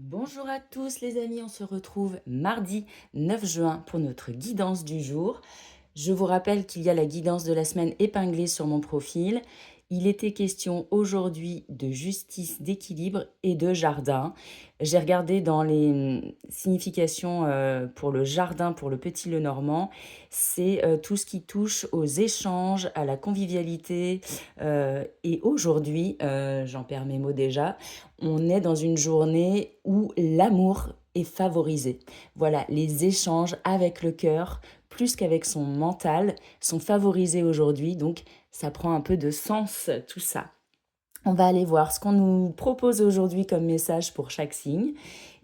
Bonjour à tous les amis, on se retrouve mardi 9 juin pour notre guidance du jour. Je vous rappelle qu'il y a la guidance de la semaine épinglée sur mon profil. Il était question aujourd'hui de justice, d'équilibre et de jardin. J'ai regardé dans les significations pour le jardin, pour le petit Lenormand. C'est tout ce qui touche aux échanges, à la convivialité. Et aujourd'hui, j'en perds mes mots déjà, on est dans une journée où l'amour est favorisé. Voilà, les échanges avec le cœur, plus qu'avec son mental, sont favorisés aujourd'hui. Donc, ça prend un peu de sens, tout ça. On va aller voir ce qu'on nous propose aujourd'hui comme message pour chaque signe.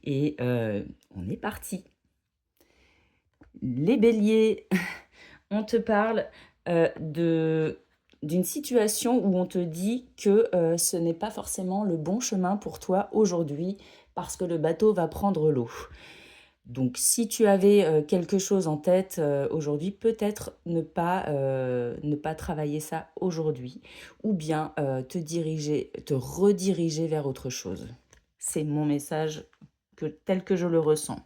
Et on est parti. Les béliers, on te parle d'une situation où on te dit que ce n'est pas forcément le bon chemin pour toi aujourd'hui parce que le bateau va prendre l'eau. Donc si tu avais quelque chose en tête aujourd'hui, peut-être ne pas travailler ça aujourd'hui ou bien te rediriger vers autre chose. C'est mon message tel que je le ressens.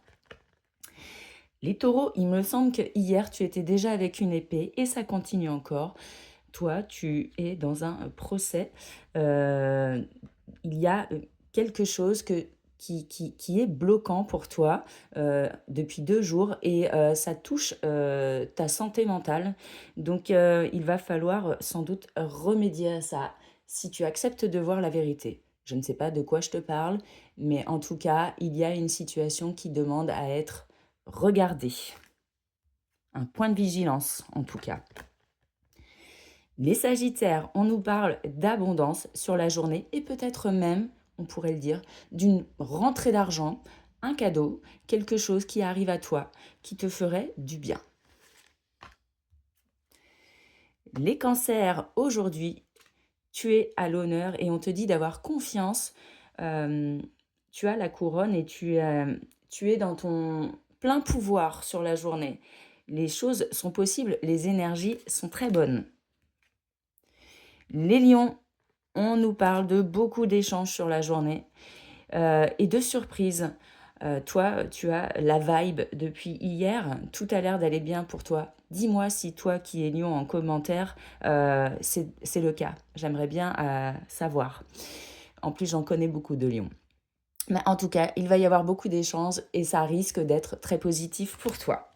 Les taureaux, il me semble que hier tu étais déjà avec une épée et ça continue encore. Toi, tu es dans un procès. Euh, il y a quelque chose qui est bloquant pour toi depuis 2 jours et ça touche ta santé mentale. Donc, il va falloir sans doute remédier à ça si tu acceptes de voir la vérité. Je ne sais pas de quoi je te parle, mais en tout cas, il y a une situation qui demande à être regardée. Un point de vigilance, en tout cas. Les Sagittaires, on nous parle d'abondance sur la journée et peut-être même, on pourrait le dire, d'une rentrée d'argent, un cadeau, quelque chose qui arrive à toi, qui te ferait du bien. Les Cancers, aujourd'hui, tu es à l'honneur et on te dit d'avoir confiance. Tu as la couronne et tu es dans ton plein pouvoir sur la journée. Les choses sont possibles, les énergies sont très bonnes. Les lions, on nous parle de beaucoup d'échanges sur la journée et de surprises. Toi, tu as la vibe depuis hier. Tout a l'air d'aller bien pour toi. Dis-moi si toi qui es lion en commentaire, c'est le cas. J'aimerais bien savoir. En plus, j'en connais beaucoup de lions. Mais en tout cas, il va y avoir beaucoup d'échanges et ça risque d'être très positif pour toi.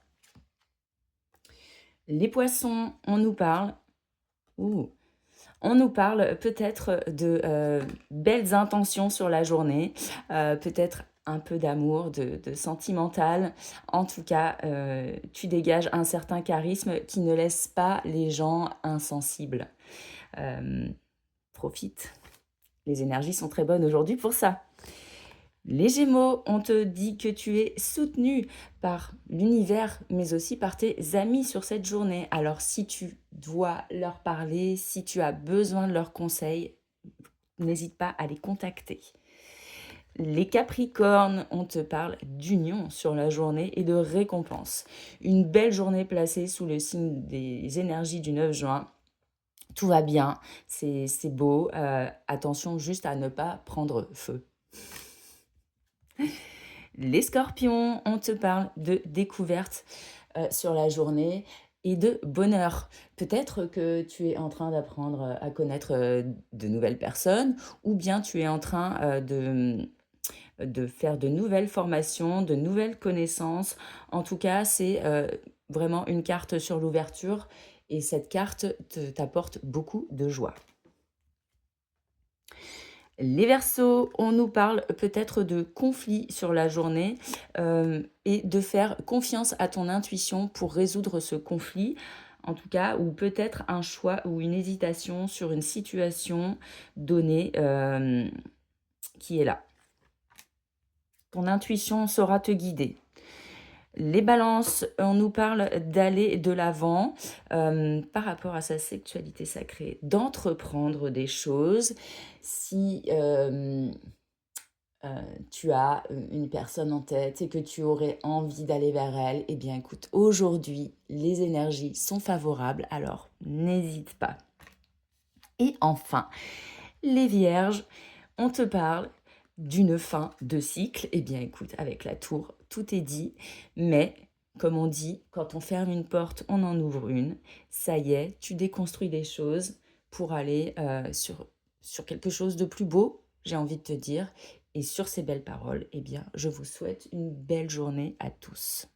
Les poissons, on nous parle. On nous parle peut-être de belles intentions sur la journée, peut-être un peu d'amour, de sentimental. En tout cas, tu dégages un certain charisme qui ne laisse pas les gens insensibles. Profite. Les énergies sont très bonnes aujourd'hui pour ça. Les Gémeaux, on te dit que tu es soutenu par l'univers, mais aussi par tes amis sur cette journée. Alors si tu dois leur parler, si tu as besoin de leurs conseils, n'hésite pas à les contacter. Les Capricornes, on te parle d'union sur la journée et de récompense. Une belle journée placée sous le signe des énergies du 9 juin. Tout va bien, c'est beau. Attention juste à ne pas prendre feu. Les Scorpions, on te parle de découverte sur la journée et de bonheur. Peut-être que tu es en train d'apprendre à connaître de nouvelles personnes ou bien tu es en train de faire de nouvelles formations, de nouvelles connaissances. En tout cas, c'est vraiment une carte sur l'ouverture et cette carte t'apporte beaucoup de joie. Les Verseaux, on nous parle peut-être de conflits sur la journée et de faire confiance à ton intuition pour résoudre ce conflit. En tout cas, ou peut-être un choix ou une hésitation sur une situation donnée qui est là. Ton intuition saura te guider. Les balances, on nous parle d'aller de l'avant par rapport à sa sexualité sacrée, d'entreprendre des choses. Si tu as une personne en tête et que tu aurais envie d'aller vers elle, eh bien écoute, aujourd'hui, les énergies sont favorables, alors n'hésite pas. Et enfin, les vierges, on te parle d'une fin de cycle. Eh bien écoute, avec la tour, tout est dit, mais comme on dit, quand on ferme une porte, on en ouvre une. Ça y est, tu déconstruis les choses pour aller sur quelque chose de plus beau, j'ai envie de te dire. Et sur ces belles paroles, eh bien, je vous souhaite une belle journée à tous.